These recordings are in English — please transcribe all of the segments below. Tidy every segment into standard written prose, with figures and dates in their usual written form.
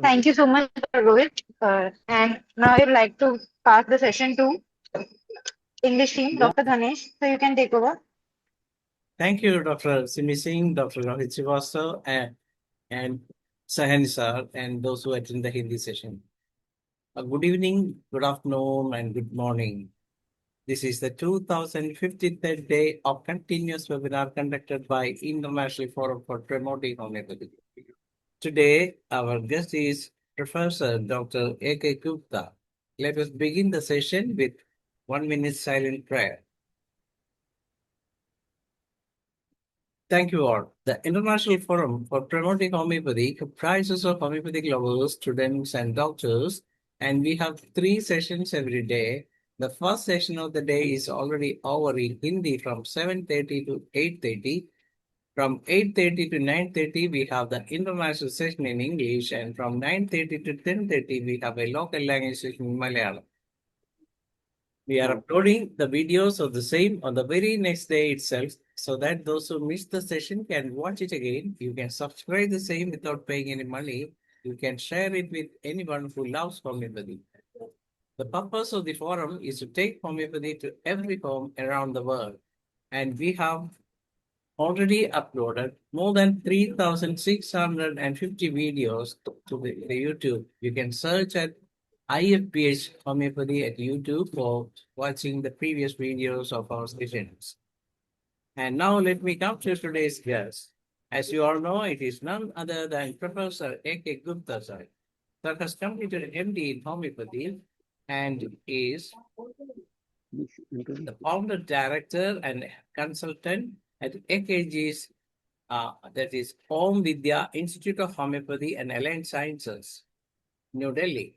Thank you so much, Rohit. And now I'd like to pass the session to English team, Yeah. Dr. Dhanesh. So you can take over. Thank you, Dr. Simi Singh, Dr. Rohit Srivastava, and Sahan sir, and those who attend the Hindi session. Good evening, good afternoon, and good morning. This is the 2053rd day of continuous webinar conducted by International Forum for Promoting Homeopathy. Today, our guest is Professor Dr. A.K. Gupta. Let us begin the session with 1 minute silent prayer. Thank you all. The International Forum for Promoting Homeopathy comprises of homeopathic lovers, students, and doctors, and we have 3 sessions every day. The first session of the day is already over in Hindi from 7:30 to 8:30. From 8:30 to 9:30, we have the international session in English, and from 9:30 to 10:30, we have a local language session in Malayalam. We are uploading the videos of the same on the very next day itself so that those who missed the session can watch it again. You can subscribe the same without paying any money. You can share it with anyone who loves homeopathy. The purpose of the forum is to take homeopathy to every home around the world. And we have already uploaded more than 3,650 videos to the YouTube. You can search at IFPH Homeopathy at YouTube for watching the previous videos of our sessions. And now let me come to today's guest. As you all know, it is none other than Professor A.K. Gupta sir, that has completed MD in homeopathy and is the founder, director, and consultant at AKG's, that is Om Vidya Institute of Homeopathy and Allied Sciences, New Delhi.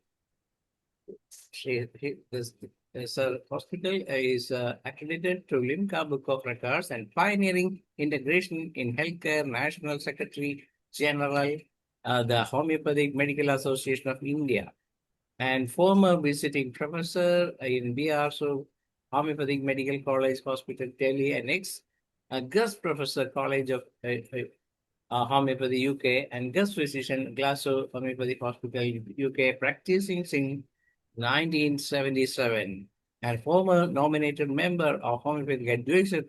This hospital is accredited to Limca Book of Records and pioneering integration in healthcare, National Secretary General, the Homeopathic Medical Association of India, and former visiting professor in BRSO Homeopathic Medical College Hospital, Delhi, and ex guest professor College of Homeopathy UK, and guest physician Glasgow Homeopathy Hospital UK, practicing since 1977, and former nominated member of Homeopathic Advisory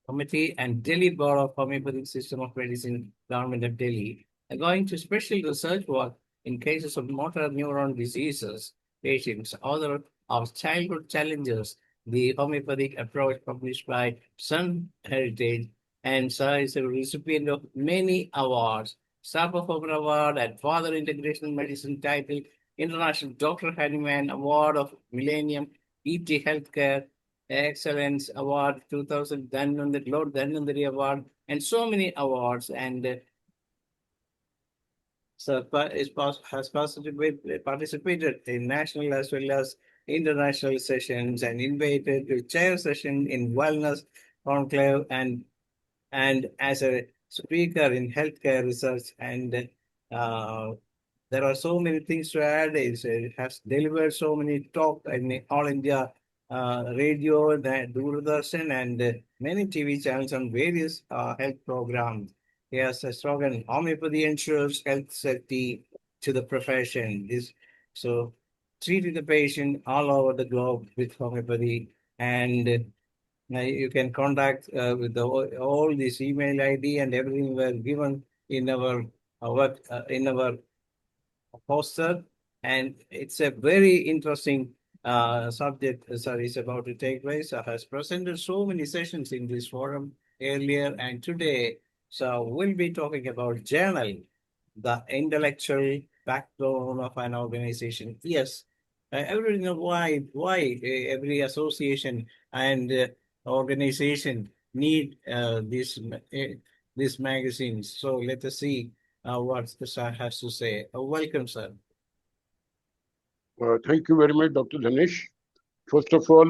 Committee and Delhi Board of Homeopathic System of Medicine, Government of Delhi, and going to special research work in cases of motor neuron diseases, patients, other of childhood challenges, the homeopathic approach published by Sun Heritage, and Sir is a recipient of many awards, Star Performer Award and Father Integration Medicine title, International Dr. Hanneman Award of Millennium, ET Healthcare, Excellence Award 2000, Lord Dhanvantari Award, and so many awards. And has participated in national as well as international sessions and invited to chair session in wellness conclave and as a speaker in healthcare research. And uh, there are so many things to add. It has delivered so many talk in all India radio, Doordarshan, and many TV channels on various health programs. He has a slogan: "Homeopathy ensures health safety to the profession." So treating the patient all over the globe with homeopathy, and you can contact with all this email ID and everything were given in our in our poster, and it's a very interesting subject. Is about to take place. I has presented so many sessions in this forum earlier and today. So we'll be talking about journal, the intellectual backbone of an organization. Yes, everybody know why every association and organization need these magazines. So let us see what the sir has to say. Welcome, sir. Thank you very much, Dr. Dhanesh. First of all,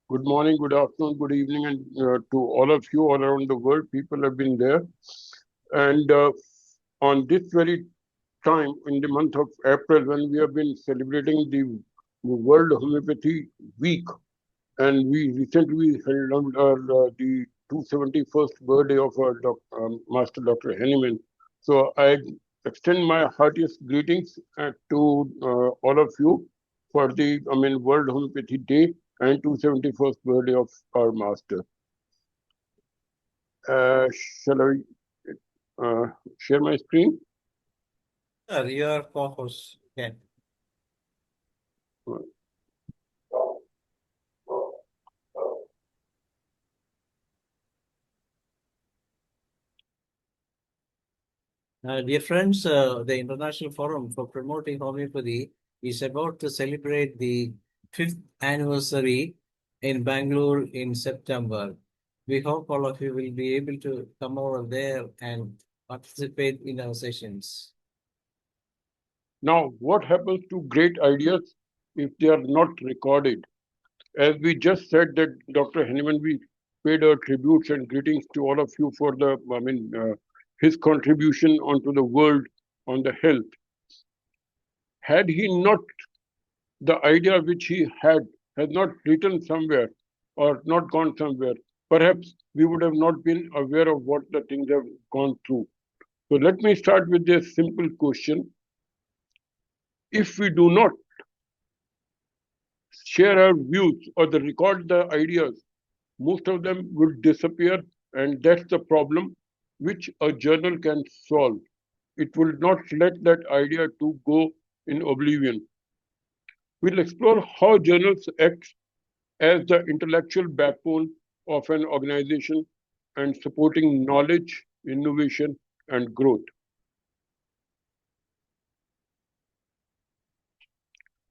good morning, good afternoon, good evening, and to all of you all around the world. People have been there. And on this very time, in the month of April, when we have been celebrating the World Homeopathy Week, and we recently held the 271st birthday of our Master Dr. Henneman. So I extend my heartiest greetings to all of you for the World Homeopathy Day and 271st birthday of our master. Shall I share my screen? Sir, your co-host. Yeah. Dear friends, the International Forum for Promoting Homeopathy is about to celebrate the 5th anniversary in Bangalore in September. We hope all of you will be able to come over there and participate in our sessions. Now, what happens to great ideas if they are not recorded? As we just said that Dr. Henneman, we paid our tributes and greetings to all of you for the, his contribution onto the world on the health. Had he not, the idea which he had not written somewhere or not gone somewhere, perhaps we would have not been aware of what the things have gone through. So let me start with this simple question. If we do not share our views or record the ideas, most of them will disappear, and that's the problem which a journal can solve. It will not let that idea to go in oblivion. We'll explore how journals act as the intellectual backbone of an organization and supporting knowledge, innovation, and growth.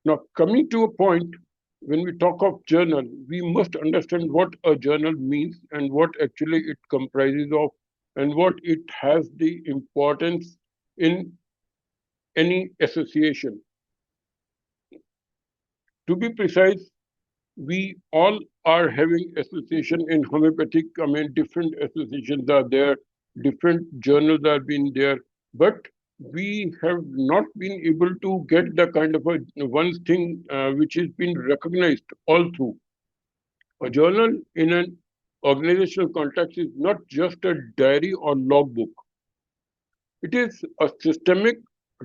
Now, coming to a point, when we talk of journal, we must understand what a journal means and what actually it comprises of and what it has the importance in any association. To be precise, we all are having association in homeopathic. Different associations are there, different journals are being there, but we have not been able to get the kind of a one thing which has been recognized all through. A journal in an organizational context is not just a diary or logbook. It is a systemic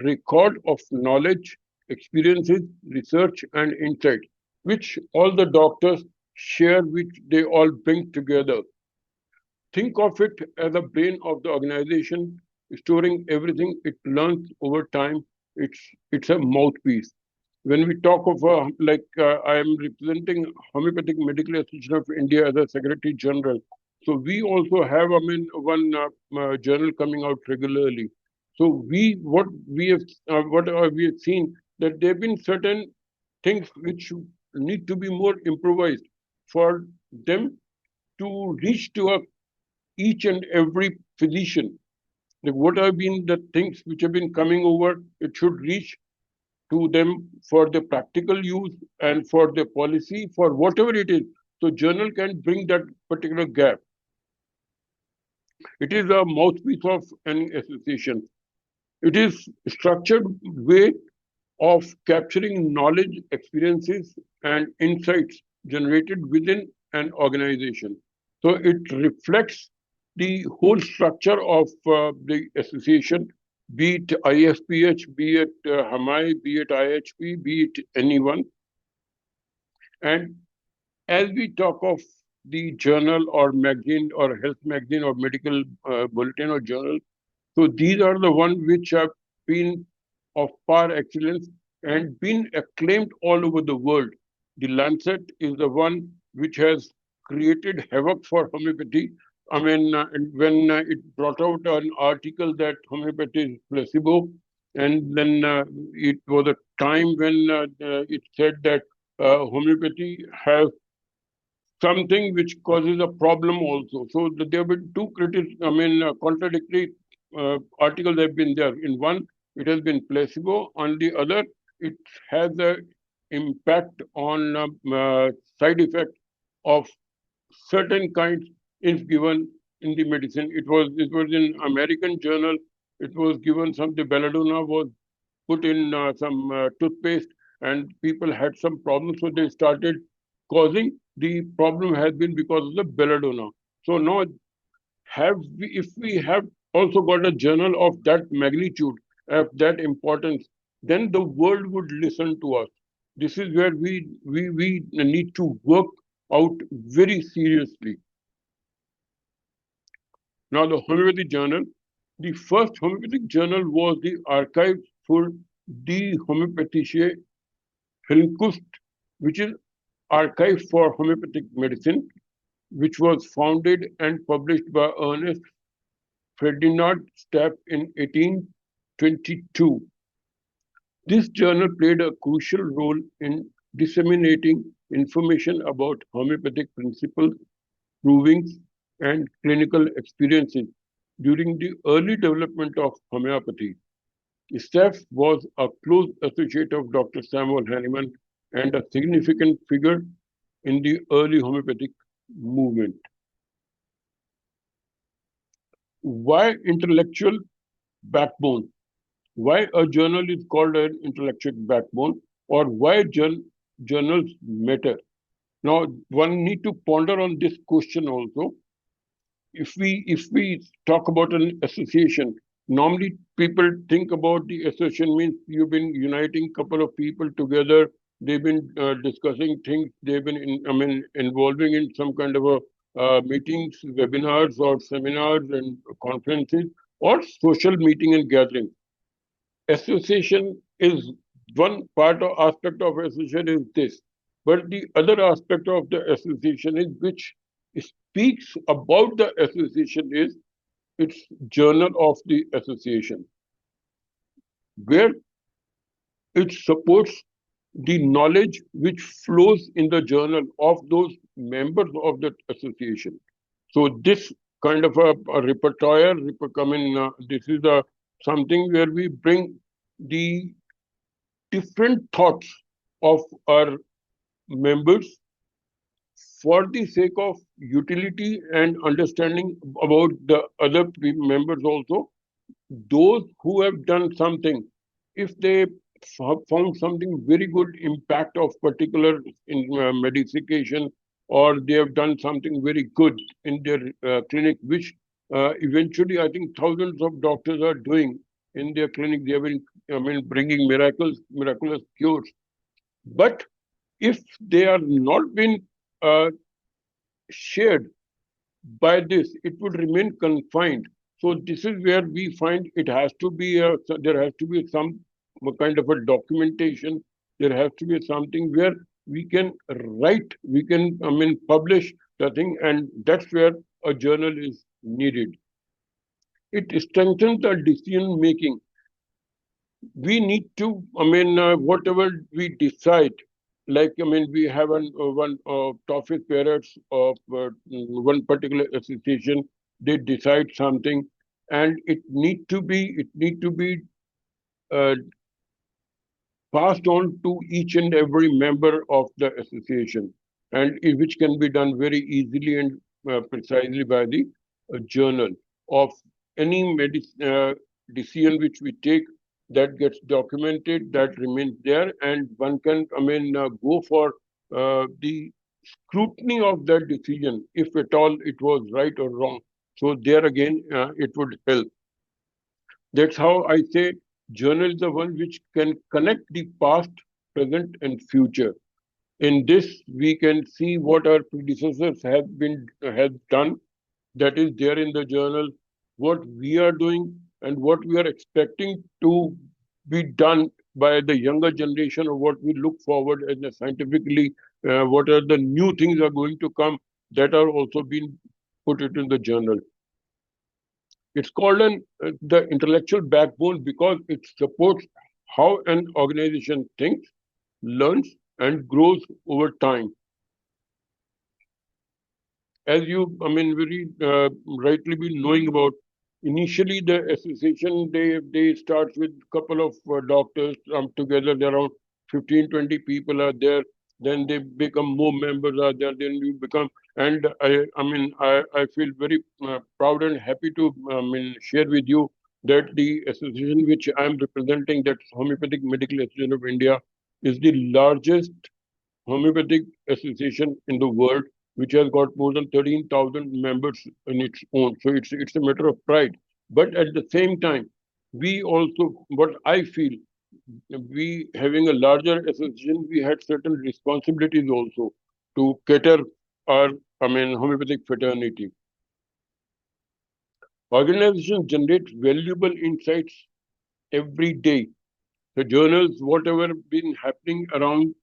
record of knowledge, experiences, research, and insight, which all the doctors share, which they all bring together. Think of it as a brain of the organization, storing everything it learns over time. It's a mouthpiece. When we talk of I am representing Homeopathic Medical Association of India as a Secretary General. So we also have one journal coming out regularly. So what we have seen that there have been certain things which need to be more improvised for them to reach to each and every physician. Like what have been the things which have been coming over, it should reach to them for the practical use and for the policy, for whatever it is. So journal can bring that particular gap. It is a mouthpiece of any association. It is structured way of capturing knowledge, experiences, and insights generated within an organization. So it reflects the whole structure of the association, be it IFPH, be it HAMI, be it IHP, be it anyone. And as we talk of the journal or magazine or health magazine or medical bulletin or journal, so these are the ones which have been of par excellence and been acclaimed all over the world. The Lancet is the one which has created havoc for homeopathy. When it brought out an article that homeopathy is placebo, and then it was a time when it said that homeopathy has something which causes a problem also. So there have been two contradictory articles have been there. In one, it has been placebo. On the other, it has an impact on side effect of certain kinds if given in the medicine. It was in American journal. It was given some, the belladonna was put in some toothpaste, and people had some problems, so they started causing. The problem has been because of the belladonna. So now, if we have also got a journal of that magnitude, of that importance, then the world would listen to us. This is where we need to work out very seriously. Now, the homeopathy journal, the first homeopathic journal was the Archive für die Homöopathische Heilkunst, which is Archive for Homeopathic Medicine, which was founded and published by Ernest Ferdinand Stapp in 1822. This journal played a crucial role in disseminating information about homeopathic principles, provings, and clinical experiences during the early development of homeopathy. Staff was a close associate of Dr. Samuel Hahnemann and a significant figure in the early homeopathic movement. Why intellectual backbone? Why a journal is called an intellectual backbone, or why journals matter? Now, one need to ponder on this question also. If we talk about an association, normally people think about the association means you've been uniting couple of people together. They've been discussing things. They've been involving in some kind of a meetings, webinars, or seminars and conferences, or social meeting and gathering. Association is one part or aspect of association is this, but the other aspect of the association is which speaks about the association is its journal of the association, where it supports the knowledge which flows in the journal of those members of that association. So this kind of a repertoire, this is something where we bring the different thoughts of our members for the sake of utility and understanding about the other members also. Those who have done something, if they found something very good impact of particular in medication, or they have done something very good in their clinic, which eventually I think thousands of doctors are doing in their clinic. They have been, bringing miraculous cures. But if they are not been shared by this, it would remain confined. So this is where we find it has to be there has to be some kind of a documentation. There has to be something where we can write, we can publish the thing, and that's where a journal is needed. It strengthens the decision making. We need to, whatever we decide, like, we have one topic parents of one particular association, they decide something, and it need to be uh, passed on to each and every member of the association, and which can be done very easily and precisely by the journal of any decision which we take, that gets documented, that remains there, and one can go for the scrutiny of that decision, if at all it was right or wrong. So there again, it would help. That's how I say journal is the one which can connect the past, present, and future. In this, we can see what our predecessors have done. That is there in the journal, what we are doing, and what we are expecting to be done by the younger generation, or what we look forward as scientifically, what are the new things are going to come that are also being put it in the journal. It's called the intellectual backbone because it supports how an organization thinks, learns, and grows over time. As you, very rightly been knowing about, initially the association, they start with a couple of doctors together. There are around 15-20 people are there. Then they become more members are there. Then you become, and I feel very proud and happy to share with you that the association which I am representing, that's Homeopathic Medical Association of India, is the largest homeopathic association in the world, which has got more than 13,000 members in its own. So it's a matter of pride. But at the same time, we also, what I feel, we having a larger association, we had certain responsibilities also to cater our, homeopathic fraternity. Organizations generate valuable insights every day. The journals, whatever been happening around,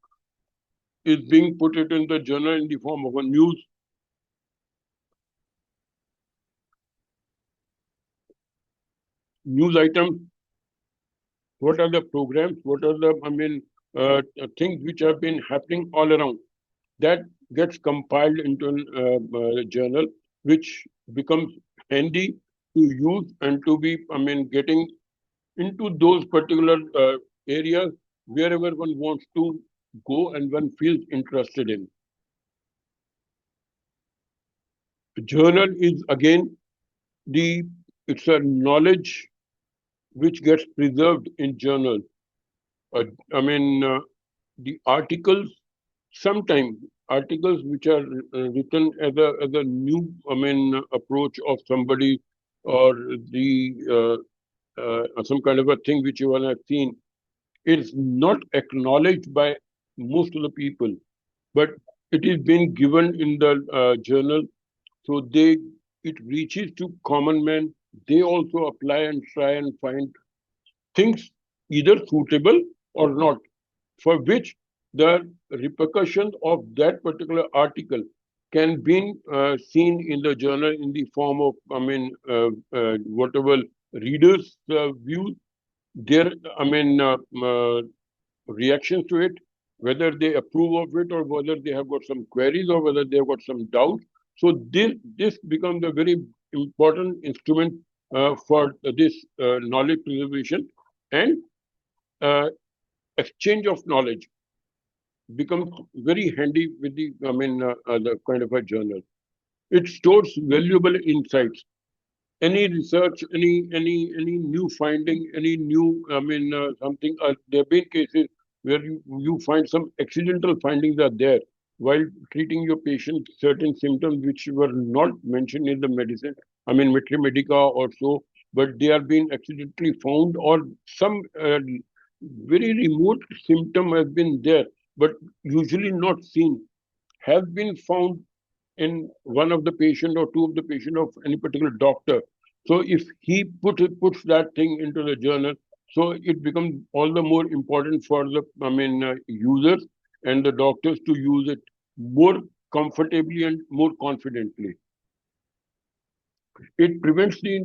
is being put it in the journal in the form of a news item. What are the programs? What are the things which have been happening all around? That gets compiled into a journal, which becomes handy to use and to be, getting into those particular areas wherever one wants to go and one feels interested in. The journal is again it's a knowledge which gets preserved in journal. Uh, I mean, the articles, sometimes articles which are written as a new, approach of somebody, or the some kind of a thing which you all have seen, is not acknowledged by most of the people, but it is being given in the journal, so it reaches to common man. They also apply and try and find things either suitable or not, for which the repercussions of that particular article can be seen in the journal in the form of, whatever readers' views, their, reactions to it, whether they approve of it or whether they have got some queries or whether they have got some doubts. So this becomes a very important instrument for this knowledge preservation, and uh, exchange of knowledge becomes very handy with the kind of a journal. It stores valuable insights. Any research, any new finding, any new, something. There have been cases where you find some accidental findings are there while treating your patient, certain symptoms which were not mentioned in the medicine. Metri medica or so, but they are being accidentally found, or some very remote symptom has been there, but usually not seen, has been found in one of the patient or two of the patient of any particular doctor. So if he puts that thing into the journal, so it becomes all the more important for the users and the doctors to use it more comfortably and more confidently. It prevents the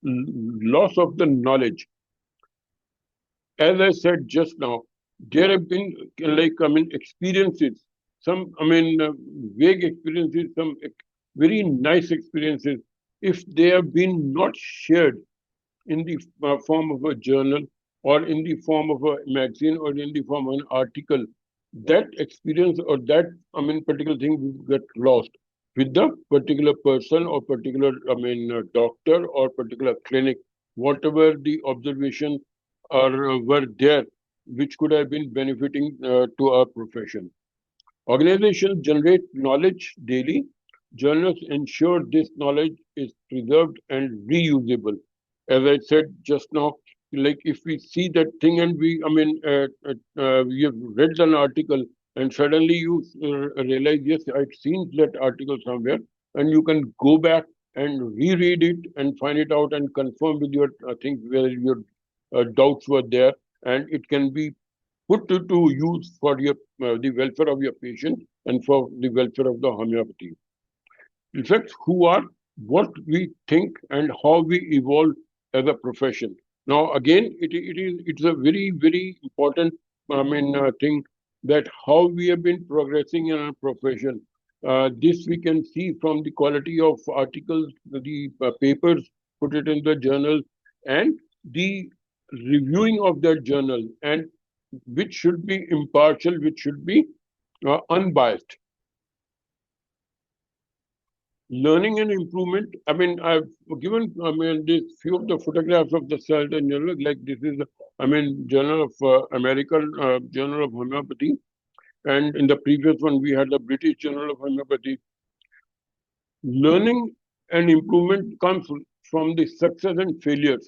loss of the knowledge. As I said just now, there have been experiences, some vague experiences, some very nice experiences. If they have been not shared in the form of a journal or in the form of a magazine or in the form of an article, that experience or that particular thing will get lost with the particular person or particular doctor or particular clinic, whatever the observation or were there, which could have been benefiting to our profession. Organizations generate knowledge daily. Journals ensure this knowledge is preserved and reusable. As I said just now, like if we see that thing and we have read an article and suddenly you realize, yes, I've seen that article somewhere, and you can go back and reread it and find it out and confirm with your things where your doubts were there, and it can be put to use for your the welfare of your patient and for the welfare of the homeopathy. In fact, who are, what we think, and how we evolve as a profession. Now, again, it's a very important thing, that how we have been progressing in our profession. This we can see from the quality of articles, the papers put it in the journal, and the reviewing of that journal, and which should be impartial, which should be unbiased. Learning and improvement. I've given, this few of the photographs of the certain journal, like this is, Journal of American Journal of Homeopathy, and in the previous one we had the British Journal of Homeopathy. Learning and improvement comes from the success and failures.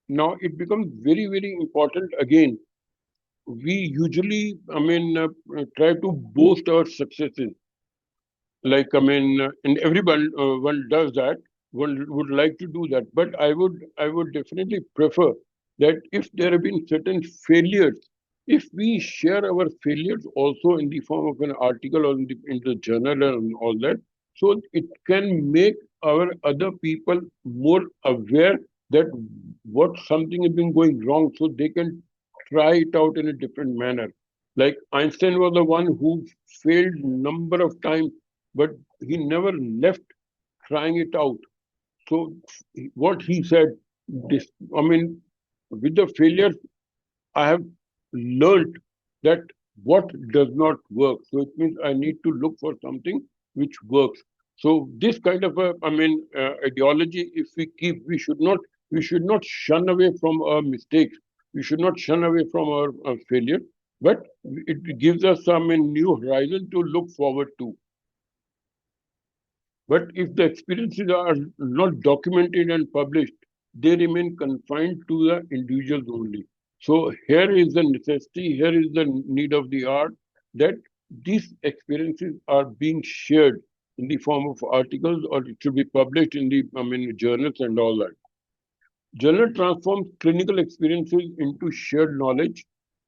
Now it becomes very, very important again. We usually, try to boast our successes. Like, and everyone one does that. One would like to do that, but I would definitely prefer that if there have been certain failures, if we share our failures also in the form of an article or in the journal and all that, so it can make our other people more aware that what something has been going wrong, so they can try it out in a different manner. Like Einstein was the one who failed number of times, but he never left trying it out. So what he said, this, I mean, with the failure, I have learned that what does not work. So it means I need to look for something which works. So this kind of a, ideology, if we keep, we should not shun away from our mistakes. We should not shun away from our failure, but it gives us some new horizon to look forward to. But if the experiences are not documented and published, they remain confined to the individuals only. So here is the necessity, here is the need of the hour that these experiences are being shared in the form of articles, or it should be published in the journals and all that. Journal transforms clinical experiences into shared knowledge.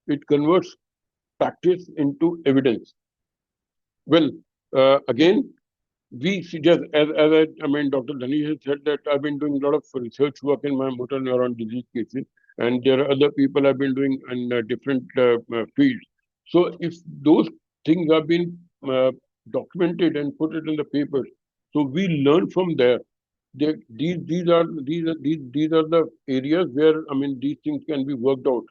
It converts practice into evidence. Well, again, we suggest, as Dr. Dhani has said that I've been doing a lot of research work in my motor neuron disease cases, and there are other people have been doing in different fields. So if those things have been documented and put it in the papers, so we learn from there. These are the areas where these things can be worked out.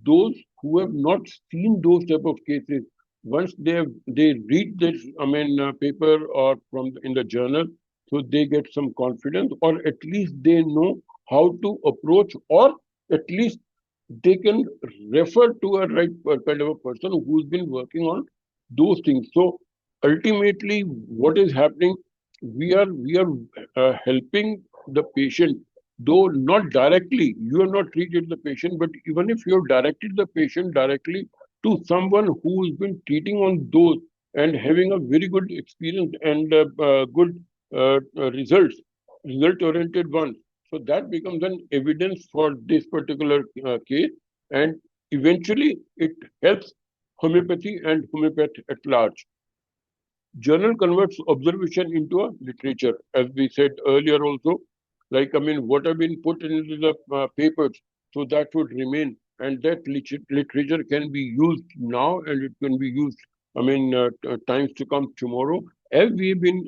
Those who have not seen those type of cases, once they read this paper or from in the journal, so they get some confidence, or at least they know how to approach, or at least they can refer to a right kind of a person who's been working on those things. So ultimately, what is happening? We are helping the patient, though not directly. You have not treated the patient, but even if you have directed the patient directly to someone who's been treating on those and having a very good experience and good results, result-oriented ones. So that becomes an evidence for this particular case, and eventually it helps homeopathy and homeopath at large. Journal converts observation into a literature, as we said earlier also. Like, what have been put into the papers, so that would remain, and that literature can be used now, and it can be used, times to come tomorrow. As we've been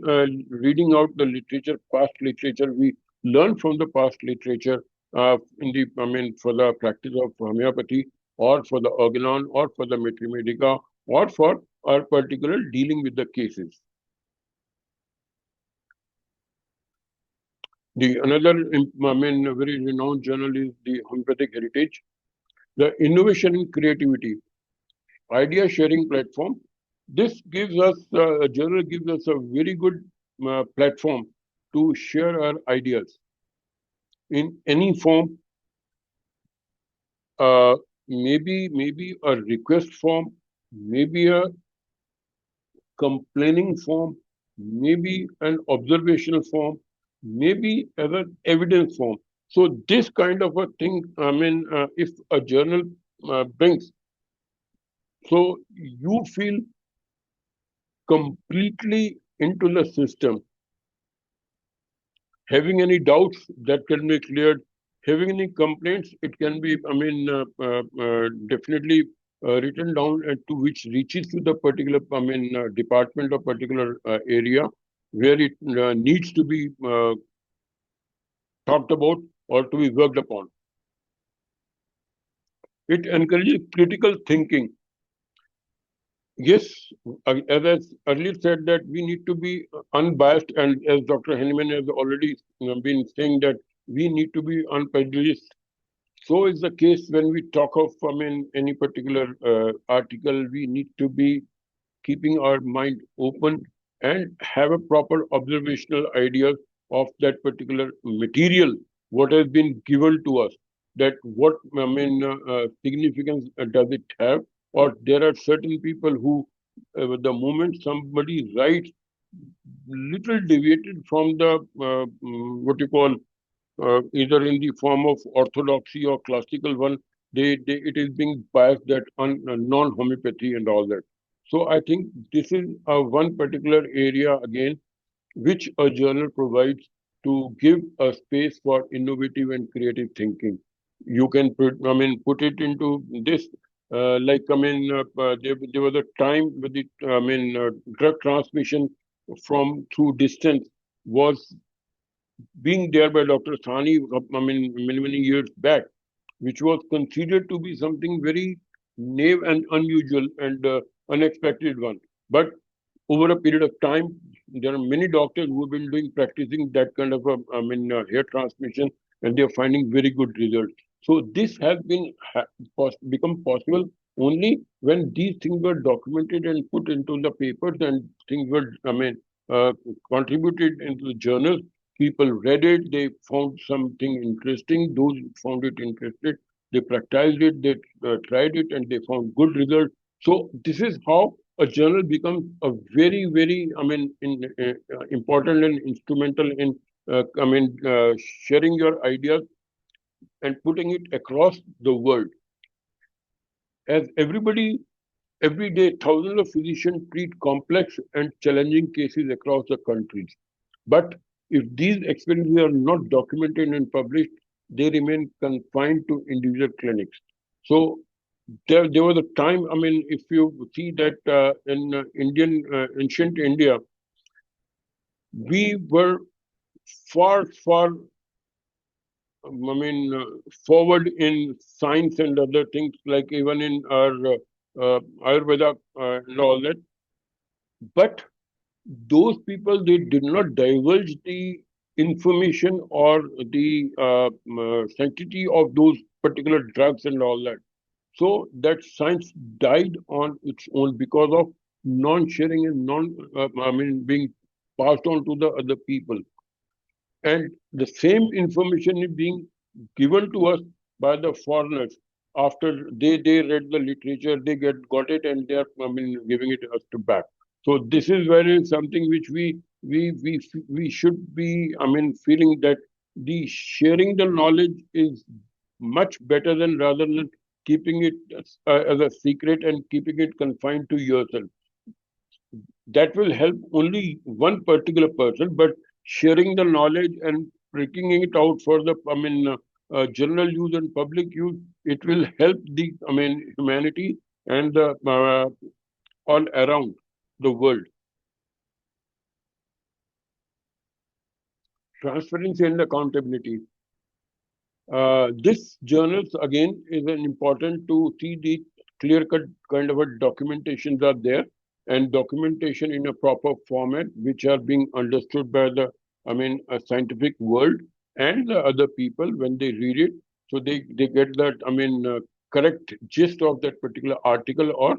reading out the literature, past literature, we learn from the past literature for the practice of homeopathy, or for the organon, or for the mathematica, or for our particular dealing with the cases. The another, very renowned journal is the Homeopathic Heritage. The Innovation in Creativity, idea sharing platform. This gives us, a journal gives us a very good platform to share our ideas in any form. Maybe a request form, maybe a complaining form, maybe an observational form, maybe as an evidence form. So this kind of a thing, if a journal brings, so you feel completely into the system. Having any doubts, that can be cleared. Having any complaints, it can be, definitely written down, to which reaches to the particular, department or particular area where it needs to be talked about or to be worked upon. It encourages critical thinking. Yes, as I earlier said, that we need to be unbiased, and as Dr. Henneman has already been saying, that we need to be unprejudiced. So is the case when we talk of any particular article. We need to be keeping our mind open and have a proper observational idea of that particular material, what has been given to us. that what significance does it have, or there are certain people who, the moment somebody writes little deviated from the what you call either in the form of orthodoxy or classical one, it is being biased that on non-homeopathy and all that. So I think this is one particular area again which a journal provides to give a space for innovative and creative thinking. You can put it into this, there was a time with the, drug transmission from through distance was being there by Dr. Thani, many years back, which was considered to be something very naive and unusual and unexpected one. But over a period of time, there are many doctors who have been practicing that kind of hair transmission, and they are finding very good results. So this has been become possible only when these things were documented and put into the papers, and things were contributed into the journals. People read it, they found something interesting. Those who found it interested, they practiced it, they tried it, and they found good results. So this is how a journal becomes a very, important and instrumental in, sharing your ideas and putting it across the world. As everybody, every day, thousands of physicians treat complex and challenging cases across the countries. But if these experiences are not documented and published, they remain confined to individual clinics. So there was a time, if you see that in ancient India, we were far, forward in science and other things, like even in our Ayurveda and all that. But those people, they did not divulge the information or the sanctity of those particular drugs and all that. So that science died on its own because of non-sharing and being passed on to the other people. And the same information is being given to us by the foreigners after they read the literature, they got it, and they are giving it us to back. So this is very something which we should be feeling that the sharing the knowledge is much better than rather than keeping it as a secret and keeping it confined to yourself. That will help only one particular person, but sharing the knowledge and breaking it out for the general use and public use, it will help the humanity and the all around the world. Transparency and accountability. This journals again is an important to see the clear-cut kind of a documentations are there, and documentation in a proper format, which are being understood by the scientific world and the other people when they read it. So they get that correct gist of that particular article or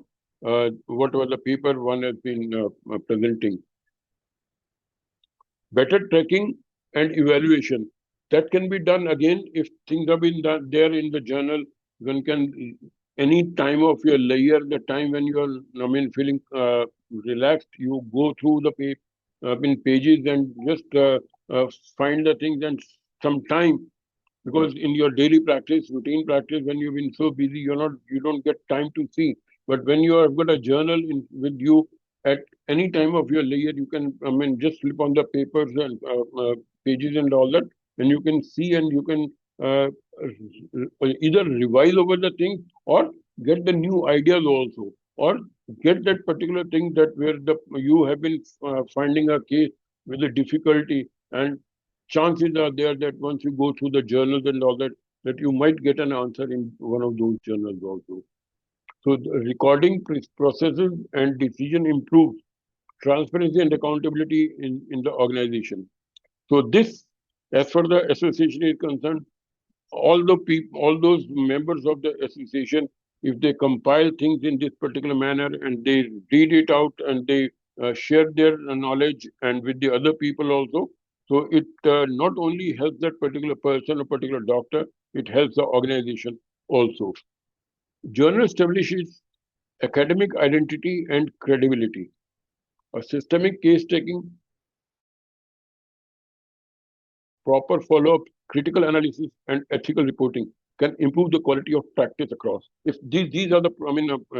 whatever the paper one has been presenting. Better tracking and evaluation. That can be done again if things have been done there in the journal. One can, any time of your layer, the time when you are feeling relaxed, you go through the pages and just find the things, and some time, because in your daily practice, routine practice, when you've been so busy, you don't get time to see. But when you have got a journal with you at any time of your leisure, you can just flip on the papers and pages and all that, and you can see, and you can either revise over the thing or get the new ideas also, or get that particular thing that where you have been finding a case with a difficulty, and chances are there that once you go through the journals and all that, that you might get an answer in one of those journals also. So the recording processes and decision improves transparency and accountability in the organization. So this, as far the association is concerned, all those members of the association, if they compile things in this particular manner and they read it out and they share their knowledge and with the other people also, So it not only helps that particular person or particular doctor, it helps the organization also. Journal establishes academic identity and credibility. A systemic case taking, proper follow-up, critical analysis, and ethical reporting can improve the quality of practice across. If these are the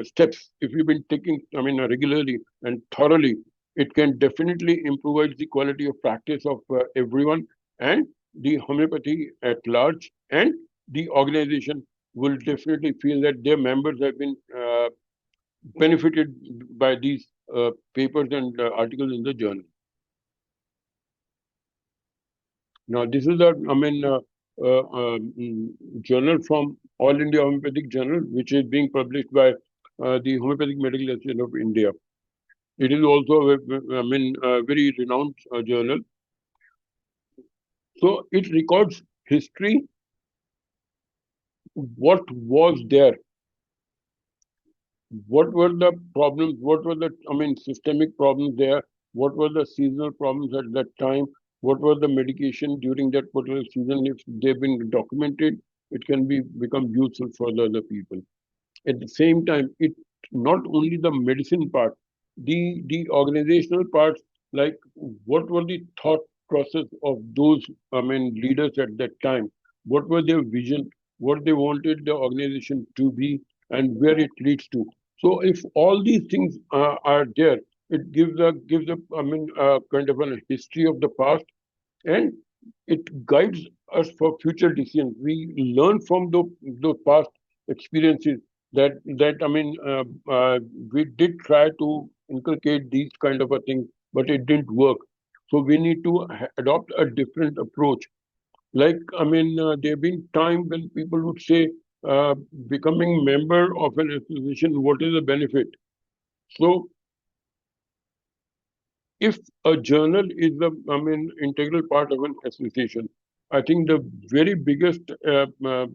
steps, if you've been taking regularly and thoroughly, it can definitely improve the quality of practice of everyone, and the homeopathy at large, and the organization will definitely feel that their members have been benefited by these papers and articles in the journal. Now, this is a, journal from All India Homeopathic Journal, which is being published by the Homeopathic Medical Association of India. It is also a very renowned journal. So it records history, what was there, what were the problems, what were the systemic problems there, what were the seasonal problems at that time, what were the medication during that particular season. If they've been documented, it can become useful for the other people. At the same time, it not only the medicine part, the organizational parts, like what were the thought process of those leaders at that time, what were their vision, what they wanted the organization to be, and where it leads to. So if all these things are there, it gives a kind of a history of the past, and it guides us for future decisions. We learn from the past experiences that we did try to inculcate these kind of a thing, but it didn't work. So we need to adopt a different approach. Like there have been time when people would say, becoming member of an association, what is the benefit? So if a journal is the integral part of an association, I think the very biggest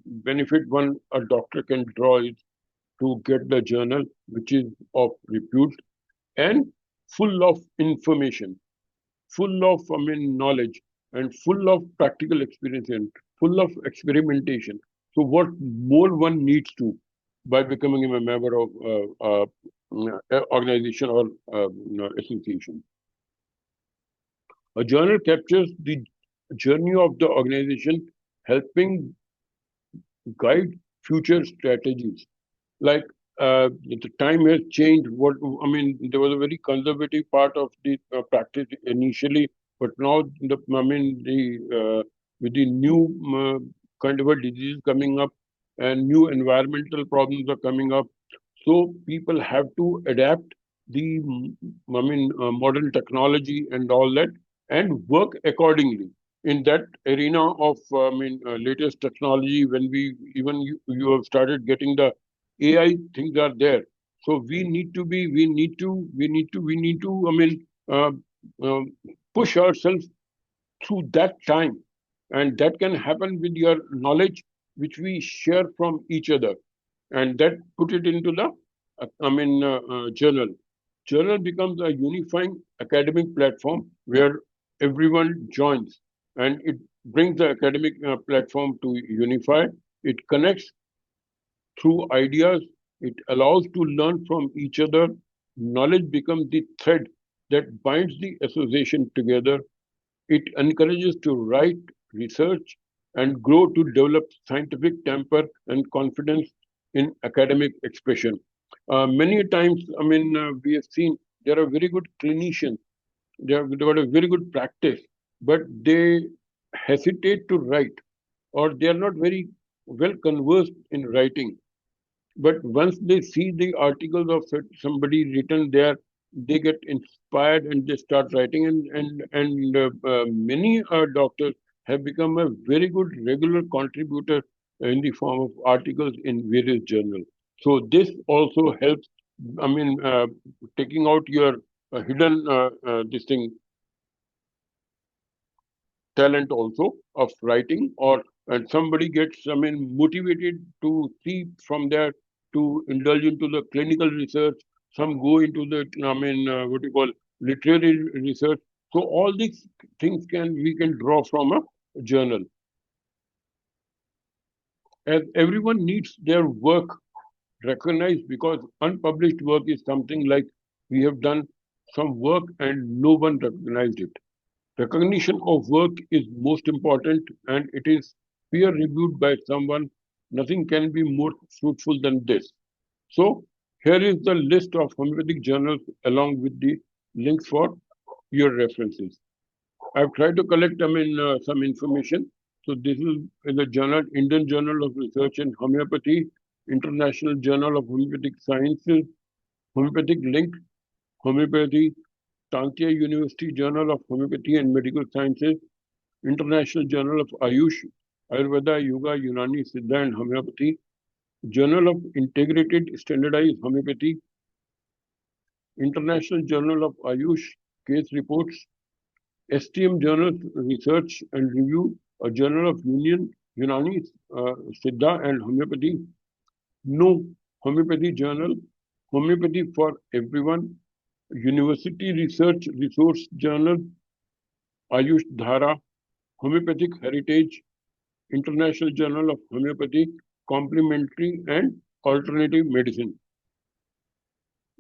benefit a doctor can draw is to get the journal, which is of repute and full of information, full of knowledge, and full of practical experience, and full of experimentation. So what more one needs to by becoming a member of organization or association. A journal captures the journey of the organization, helping guide future strategies. Like the time has changed. There was a very conservative part of the practice initially, but now with the new kind of a disease coming up, and new environmental problems are coming up, so people have to adapt the modern technology and all that, and work accordingly in that arena of latest technology. When you have started getting the AI things are there, so we need to uh, uh, push ourselves through that time, and that can happen with your knowledge which we share from each other, and that put it into the journal. Journal becomes a unifying academic platform where everyone joins, and it brings the academic platform to unify. It connects through ideas. It allows to learn from each other. Knowledge becomes the thread that binds the association together. It encourages to write, research, and grow to develop scientific temper and confidence in academic expression. Many times, we have seen there are very good clinicians. They've got a very good practice, but they hesitate to write, or they are not very well conversed in writing. But once they see the articles of somebody written there, they get inspired and they start writing. And many doctors have become a very good regular contributor in the form of articles in various journals. So this also helps. I mean, taking out your hidden this thing talent also of writing, or and somebody gets motivated to see from there to indulge into the clinical research. Some go into the what you call literary research. So all these things we can draw from a journal. As everyone needs their work recognized, because unpublished work is something like we have done some work and no one recognized it. Recognition of work is most important, and it is peer reviewed by someone. Nothing can be more fruitful than this. So here is the list of homeopathic journals along with the links for your references. I've tried to collect some information. So this is the journal, Indian Journal of Research in Homeopathy, International Journal of Homeopathic Sciences, Homeopathic Link, Homeopathy, Tantia University Journal of Homeopathy and Medical Sciences, International Journal of Ayush, Ayurveda, Yoga, Unani, Siddha and Homeopathy, Journal of Integrated Standardized Homeopathy, International Journal of Ayush, Case Reports, STM Journal Research and Review, a Journal of Unani, Siddha and Homeopathy, No Homeopathy Journal, Homeopathy for Everyone, University Research Resource Journal, Ayush Dhara, Homeopathic Heritage, International Journal of Homeopathy, Complementary and Alternative Medicine,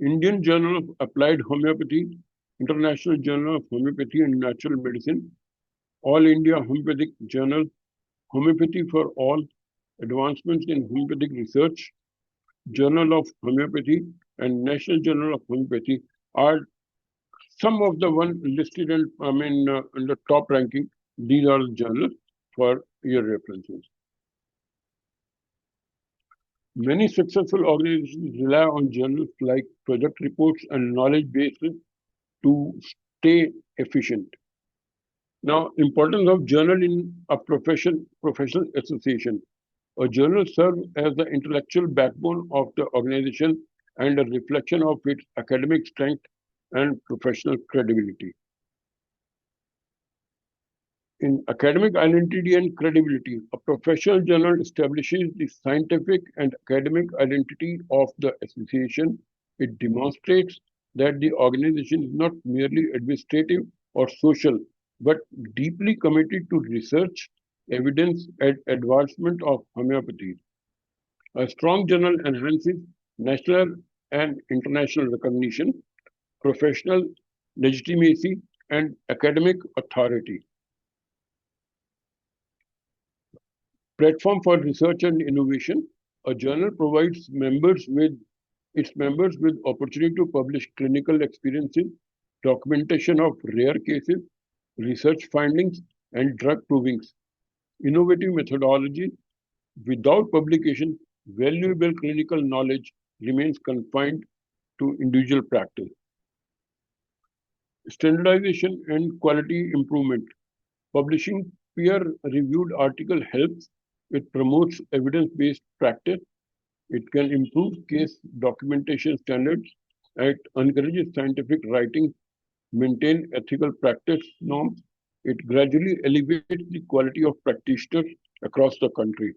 Indian Journal of Applied Homeopathy, International Journal of Homeopathy and Natural Medicine, All India Homeopathic Journal, Homeopathy for All, Advancements in Homeopathic Research, Journal of Homeopathy and National Journal of Homeopathy are some of the one listed in the top ranking. These are the journals for your references. Many successful organizations rely on journals like project reports and knowledge bases to stay efficient. Now, importance of journal in a professional association. A journal serves as the intellectual backbone of the organization and a reflection of its academic strength and professional credibility. In academic identity and credibility, a professional journal establishes the scientific and academic identity of the association. It demonstrates that the organization is not merely administrative or social, but deeply committed to research, evidence, and advancement of homeopathy. A strong journal enhances national and international recognition, professional legitimacy, and academic authority. Platform for research and innovation. A journal provides its members with opportunity to publish clinical experiences, documentation of rare cases, research findings, and drug provings, innovative methodology. Without publication, valuable clinical knowledge remains confined to individual practice. Standardization and quality improvement. Publishing peer-reviewed article helps. It promotes evidence-based practice. It can improve case documentation standards. It encourages scientific writing, maintain ethical practice norms. It gradually elevates the quality of practitioners across the country.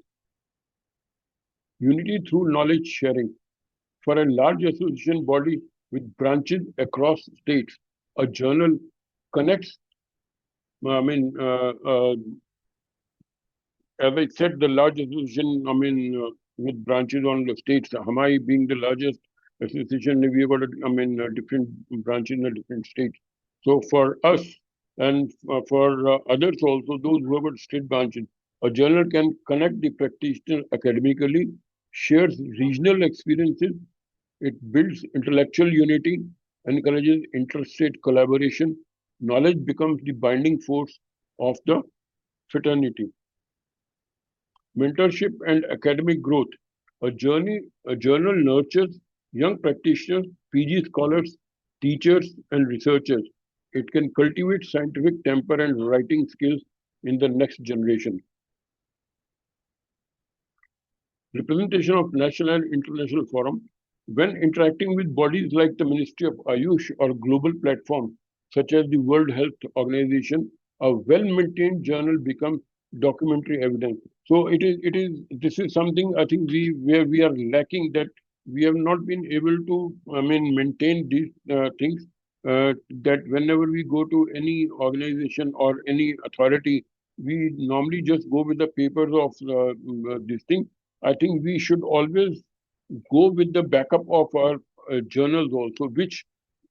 Unity through knowledge sharing. For a large association body with branches across states, a journal connects, as I said, the large association, with branches on the states, Hamai being the largest association, we have got, different branches in the different states. So for us and for others also, those who have got state branches, a journal can connect the practitioner academically, shares regional experiences, it builds intellectual unity, encourages interstate collaboration, knowledge becomes the binding force of the fraternity. Mentorship and academic growth. A journal nurtures young practitioners, PG scholars, teachers, and researchers. It can cultivate scientific temper and writing skills in the next generation. Representation of national and international forum. When interacting with bodies like the Ministry of Ayush or global platforms such as the World Health Organization, a well-maintained journal becomes documentary evidence. So this is something I think where we are lacking, that we have not been able to maintain these things. that whenever we go to any organization or any authority, we normally just go with the papers of this thing. I think we should always go with the backup of our journals also, which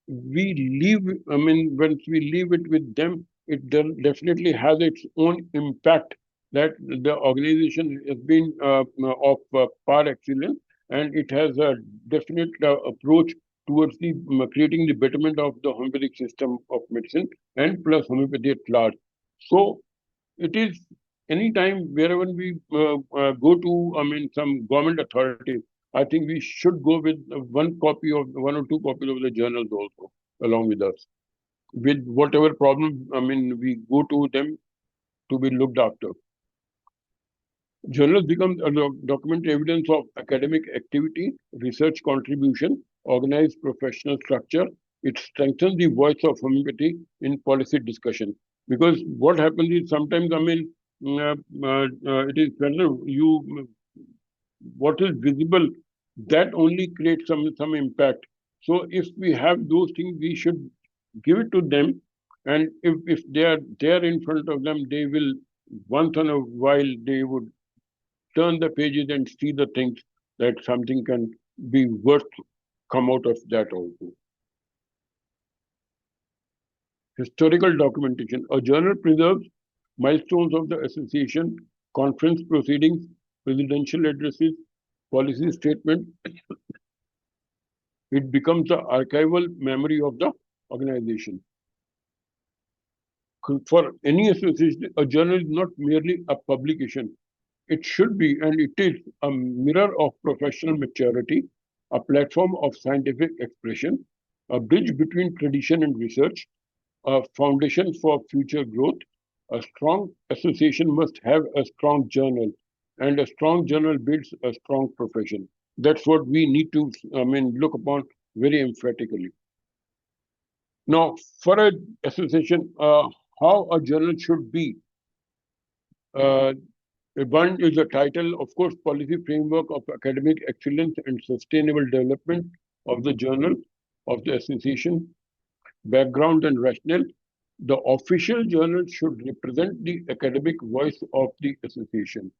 we leave, I mean, once we leave it with them, it definitely has its own impact that the organization has been of par excellence, and it has a definite approach towards the creating the betterment of the homeopathic system of medicine and plus homeopathy at large. So it is anytime wherever we go to, I mean, some government authority, I think we should go with one or two copies of the journals also along with us. With whatever problem, I mean, we go to them to be looked after. Journals become a document evidence of academic activity, research contribution, organized professional structure. It strengthens the voice of homeopathy in policy discussion. Because what happens is sometimes, I mean, it is better you what is visible that only creates some impact. So if we have those things, we should give it to them, and if they are there in front of them, they will once in a while they would turn the pages and see the things that something can be worth come out of that also. Historical documentation. A journal preserves milestones of the association, conference proceedings, presidential addresses, policy statement. It becomes the archival memory of the organization. For any association, a journal is not merely a publication. It should be, and it is, a mirror of professional maturity, a platform of scientific expression, a bridge between tradition and research, a foundation for future growth. A strong association must have a strong journal, and a strong journal builds a strong profession. That's what we need to, I mean, look upon very emphatically. Now, for an association, how a journal should be. Uh, One is the title, of course, Policy Framework of Academic Excellence and Sustainable Development of the Journal of the Association. Background and rationale. The official journal should represent the academic voice of the association.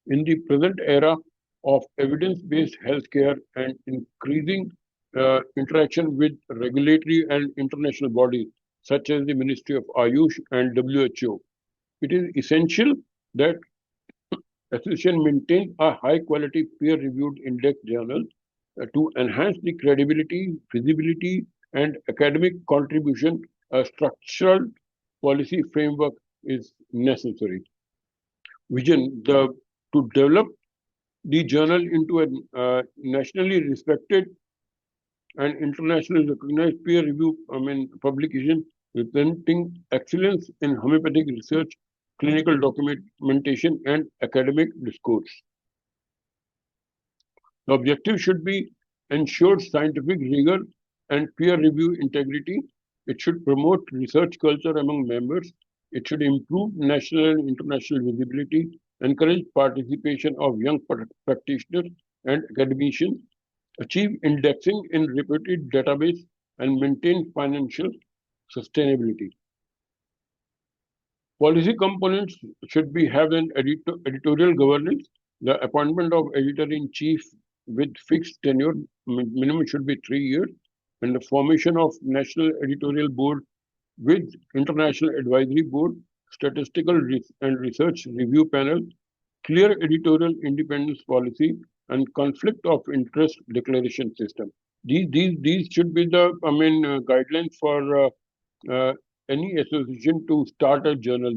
In the present era of evidence-based healthcare and increasing interaction with regulatory and international bodies, such as the Ministry of Ayush and WHO, it is essential that association maintain a high-quality peer-reviewed index journal to enhance the credibility, visibility, and academic contribution. A structural policy framework is necessary. Vision to develop the journal into a nationally respected and internationally recognized peer review publication representing excellence in homeopathic research, clinical documentation, and academic discourse. The objective should be ensure scientific rigor and peer review integrity. It should promote research culture among members. It should improve national and international visibility, encourage participation of young practitioners and academicians, achieve indexing in reputed database, and maintain financial sustainability. Policy components should have an editorial governance, the appointment of editor-in-chief with fixed tenure, minimum should be 3 years, and the formation of national editorial board with international advisory board, statistical and research review panel, clear editorial independence policy, and conflict of interest declaration system. These should be the guidelines for any association to start a journal.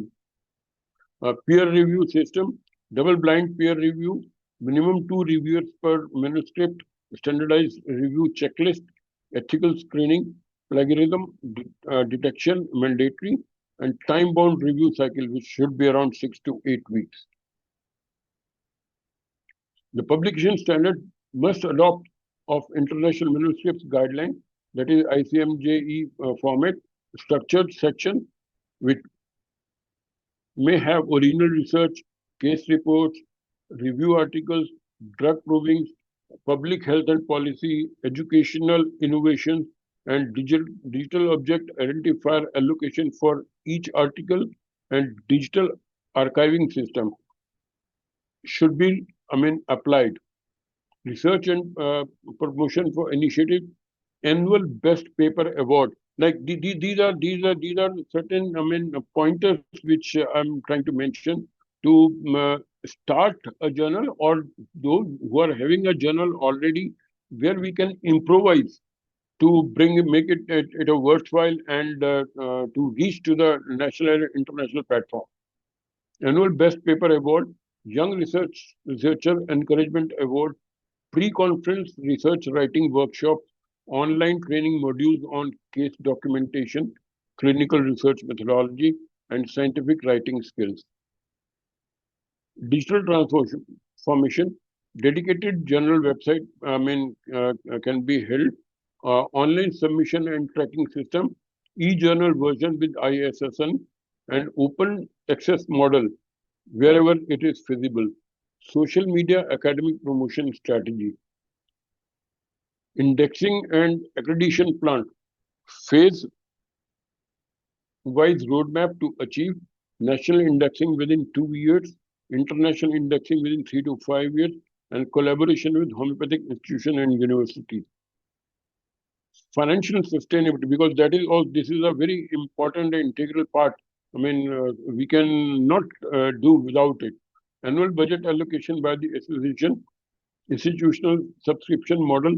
Peer review system, double-blind peer review, minimum 2 reviewers per manuscript, standardized review checklist, ethical screening, plagiarism detection mandatory, and time-bound review cycle, which should be around 6 to 8 weeks. The publication standard must adopt of international manuscripts guideline, that is ICMJE format, structured section, which may have original research, case reports, review articles, drug provings, public health and policy, educational innovations, and digital object identifier allocation for each article and digital archiving system should be, applied. Research and promotion for initiative, annual best paper award. Like these are certain pointers which I'm trying to mention to start a journal, or those who are having a journal already, where we can improvise to make it a worthwhile and to reach to the national and international platform. Annual Best Paper Award, Young Researcher Encouragement Award, pre-conference research writing workshop, online training modules on case documentation, clinical research methodology, and scientific writing skills. Digital transformation, dedicated journal website, can be held, online submission and tracking system, e-journal version with ISSN, and open access model wherever it is feasible. Social media academic promotion strategy. Indexing and accreditation plan. Phase wise roadmap to achieve national indexing within 2 years, international indexing within 3 to 5 years, and collaboration with homeopathic institutions and universities. Financial sustainability, because this is a very important and integral part. We cannot do without it. Annual budget allocation by the association, institutional subscription model,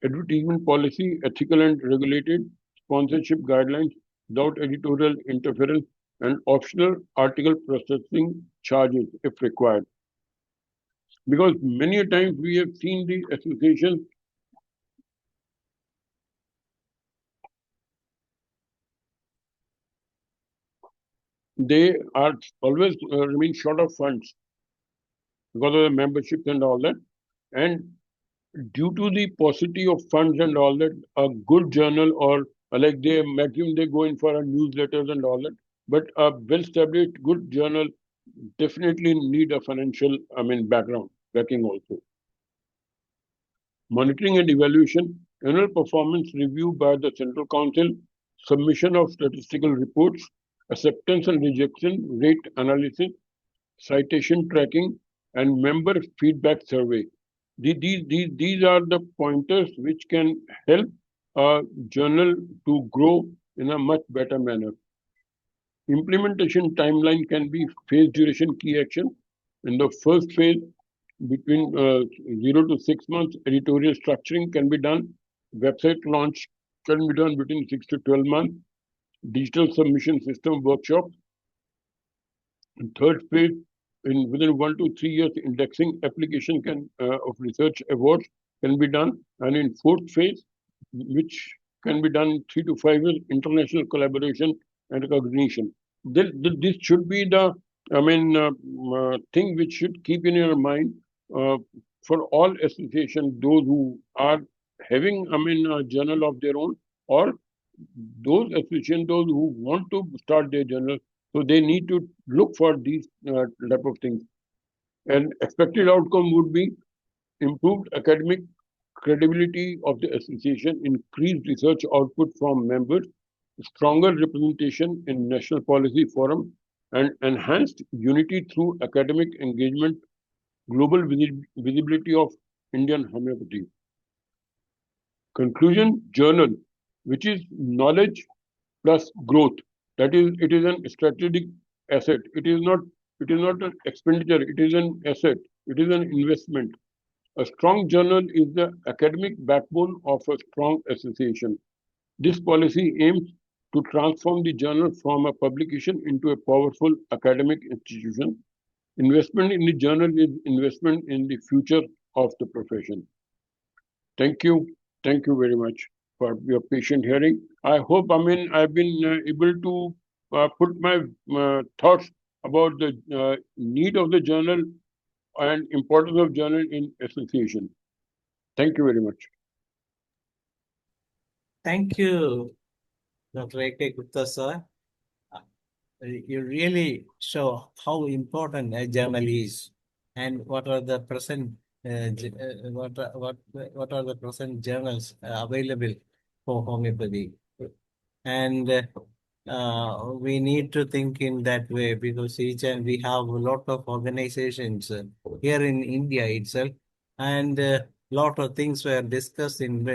advertisement policy, ethical and regulated, sponsorship guidelines without editorial interference, and optional article processing charges if required. Because many a times we have seen the associations they are always remain short of funds because of the memberships and all that. And due to the paucity of funds and all that, a good journal or like maximum they go in for a newsletters and all that. But a well-established good journal definitely need a financial, background backing also. Monitoring and evaluation, annual performance review by the Central Council, submission of statistical reports, acceptance and rejection rate analysis, citation tracking, and member feedback survey. These are the pointers which can help a journal to grow in a much better manner. Implementation timeline can be phase duration key action. In the first phase, between 0 to 6 months, editorial structuring can be done. Website launch can be done between 6 to 12 months. Digital submission system workshop. In third phase, within 1 to 3 years, indexing application of research awards can be done. And in fourth phase, which can be done 3 to 5 years, international collaboration and recognition. This should be the thing which should keep in your mind for all associations, those who are having a journal of their own, or those associations, those who want to start their journal. So they need to look for these type of things. And expected outcome would be improved academic credibility of the association, increased research output from members, stronger representation in national policy forum, and enhanced unity through academic engagement, global visibility of Indian homeopathy. Conclusion, journal, which is knowledge plus growth. That is, it is an strategic asset. It is not an expenditure. It is an asset. It is an investment. A strong journal is the academic backbone of a strong association. This policy aims to transform the journal from a publication into a powerful academic institution. Investment in the journal is investment in the future of the profession. Thank you. Thank you very much for your patient hearing. I hope, I've been able to put my thoughts about the need of the journal and importance of journal in association. Thank you very much. Thank you, Dr.A.K.GUPTA, sir. You really show how important a journal is and what are the present what are the present journals available for homeopathy. And we need to think in that way because we have a lot of organizations here in India itself, and a lot of things were discussed in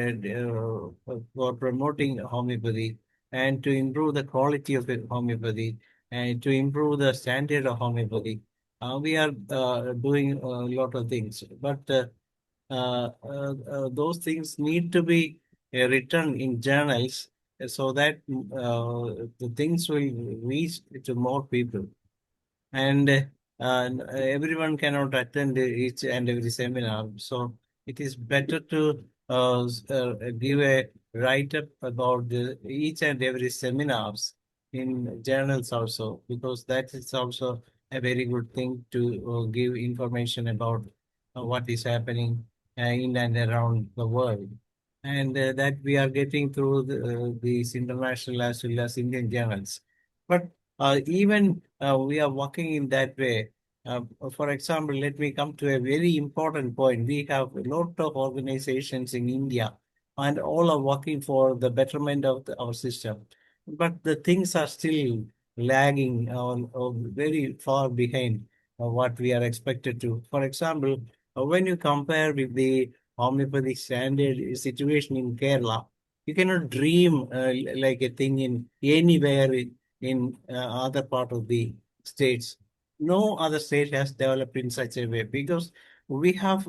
for promoting homeopathy and to improve the quality of homeopathy and to improve the standard of homeopathy. We are doing a lot of things, but those things need to be written in journals so that the things will reach to more people. And everyone cannot attend each and every seminar. So it is better to give a write-up about each and every seminars in journals also, because that is also a very good thing to give information about what is happening in and around the world. And that we are getting through these international as well as Indian journals. But even we are working in that way. For example, let me come to a very important point. We have a lot of organizations in India, and all are working for the betterment of our system. But the things are still lagging or very far behind what we are expected to. For example, when you compare with the homeopathic standard situation in Kerala, you cannot dream like a thing in anywhere in other part of the states. No other state has developed in such a way because we have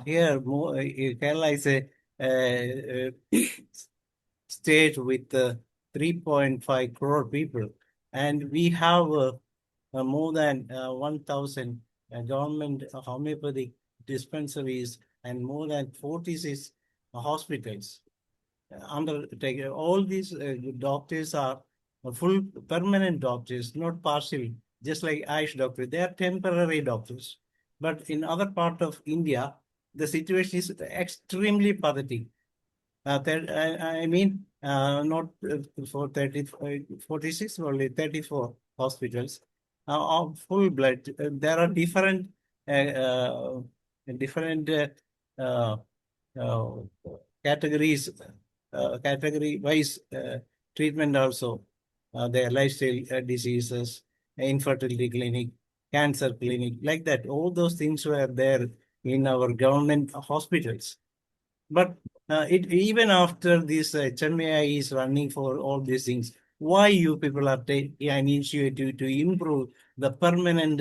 here more, Kerala is a state with 3.5 crore people, and we have more than 1,000 government homeopathic dispensaries and more than 46 hospitals undertaken. All these doctors are full permanent doctors, not partial, just like Ayush doctor. They are temporary doctors. But in other part of India, the situation is extremely pathetic. I mean, not for 30, 46, only 34 hospitals of full blood. There are uh, uh, different uh, uh, categories, category-wise treatment also. Their lifestyle diseases, infertility clinic, cancer clinic, like that. All those things were there in our government hospitals. But even after this HMAI is running for all these things, why you people are taking an initiative to improve the permanent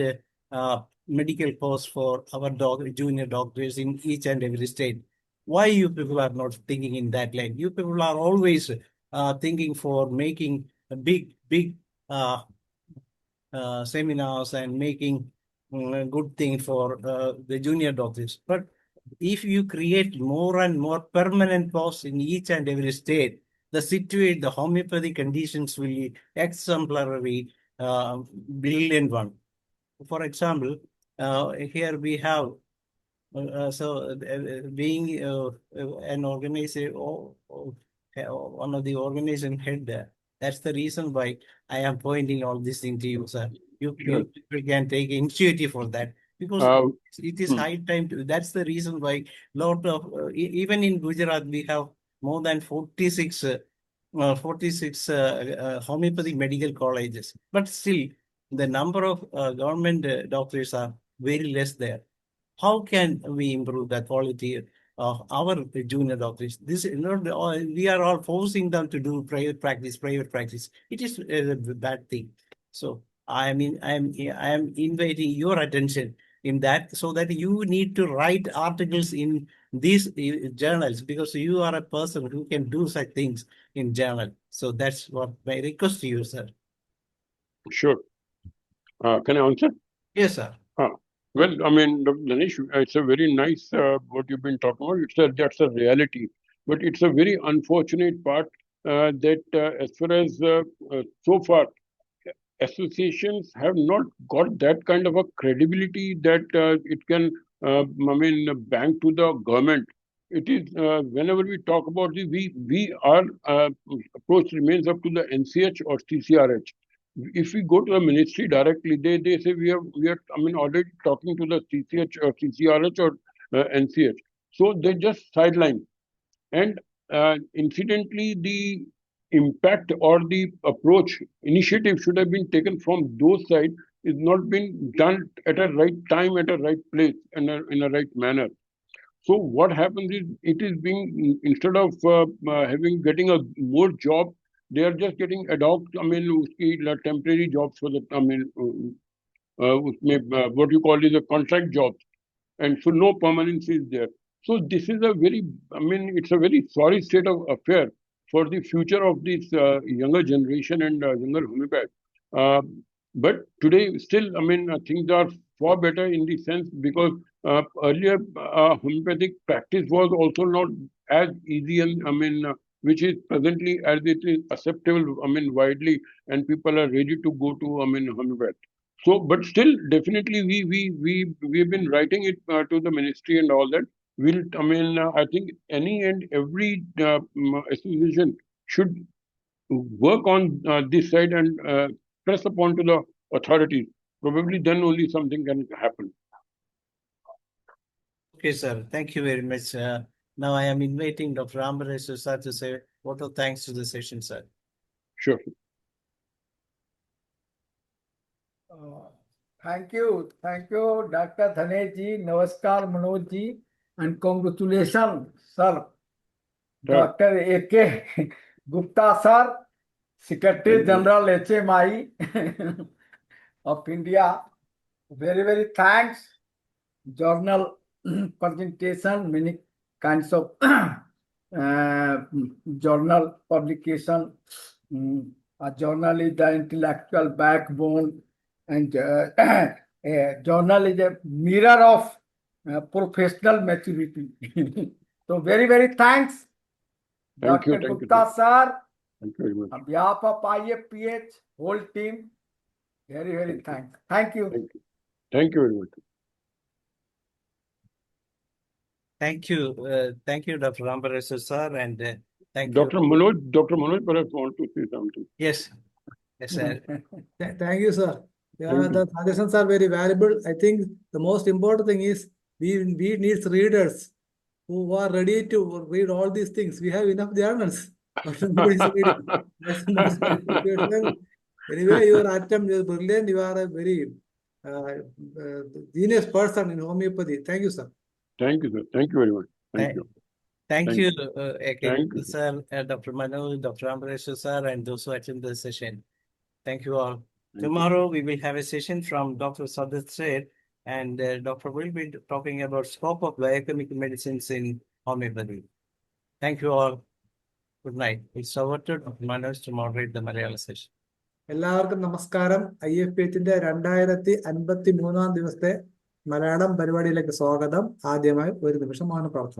medical post for our junior doctors in each and every state? Why you people are not thinking in that line? You people are always thinking for making a big uh, seminars and making a good thing for the junior doctors. But if you create more and more permanent posts in each and every state, the homeopathy conditions will be exemplary, brilliant one. For example, here we have being an organizer, one of the organization head there, that's the reason why I am pointing all this thing to you, sir. Sure. You people can take initiative for that because it is high time to. That's the reason why lot of even in Gujarat we have more than 46 homeopathic medical colleges, but still the number of government doctors are very less there. How can we improve the quality of our junior doctors? This, we are all forcing them to do private practice, private practice. It is a bad thing. So I mean, I am inviting your attention in that, so that you need to write articles in these journals, because you are a person who can do such things in journal. So that's what my request to you, sir. Sure. Can I answer? Yes, sir. Well, I mean, Dr. Ganesh, it's a very nice what you've been talking about. That's a reality, but it's a very unfortunate part that as far as so far associations have not got that kind of a credibility that it can, bank to the government. It is whenever we talk about this, our approach remains up to the NCH or CCRH. If we go to the ministry directly, they say we are already talking to the CCH or CCRH or NCH. So they just sideline. And incidentally, the impact or the approach initiative should have been taken from those sides is not been done at a right time, at a right place, in a right manner. So what happens is it is being, instead of getting a more job, they are just getting ad hoc, I mean, temporary jobs for the, I mean, what you call is a contract job, and so no permanence is there. So this is a very, I mean, it's a very sorry state of affair for the future of this younger generation and younger homeopaths. Uh, but today, still, I mean, things are far better in the sense because earlier homeopathic practice was also not as easy, and I mean, which is presently as it is acceptable, I mean, widely, and people are ready to go to, I mean, homeopath. So, but still, definitely, we've been writing it to the ministry and all that. We'll, I mean, I think any and every association should work on this side and press upon to the authorities. Probably then only something can happen. Okay, sir. Thank you very much. Now I am inviting Dr. Ambaresh sir to say vote of thanks to the session, sir. Sure. Thank you, Dr. Dhanesh ji, Namaskar Manoj ji, and congratulations, sir. Dr. A.K. Gupta sir, Secretary General HMI of India. Very, very thanks. Journal presentation, many kinds of journal publication. A journal is the intellectual backbone, and a journal is a mirror of professional maturity. So very, very thanks, Thank you, Dr. thank you, Gupta sir. Thank you very much. On behalf of IFPH, whole team, very, very thanks. Thank you. Thank you. Thank you very much. Thank you, Dr. Ambaresh sir, and thank Dr. you. Dr. Manoj perhaps want to say something. Yes, yes, sir. Thank you, sir. Yeah, Thank the suggestions are very valuable. I think the most important thing is we need readers who are ready to read all these things. We have enough journals, but nobody is reading. That's the most situation. Anyway, your attempt is brilliant. You are a very genius person in homeopathy. Thank you, sir. Thank you, sir. Thank you very much. Thank you. Thank Thank you, you. A.K. Thank you. sir, Dr. Manoj, Dr. Ambaresh sir, and those who attend the session. Thank you all. Tomorrow we will have a session from Dr. Sadat Seth, and Doctor will be talking about scope of biochemical medicines in homeopathy. Thank you all. Good night. It's over to Dr. Manoj to moderate the Malayalam session. എല്ലാവർക്കും നമസ്കാരം. IFPHന്റെ 2053 ദിവസത്തെ മലയാളം പരിപാടിയിലേക്ക് സ്വാഗതം. ആദ്യമായി ഒരു നിമിഷം മൗന പ്രാർത്ഥന.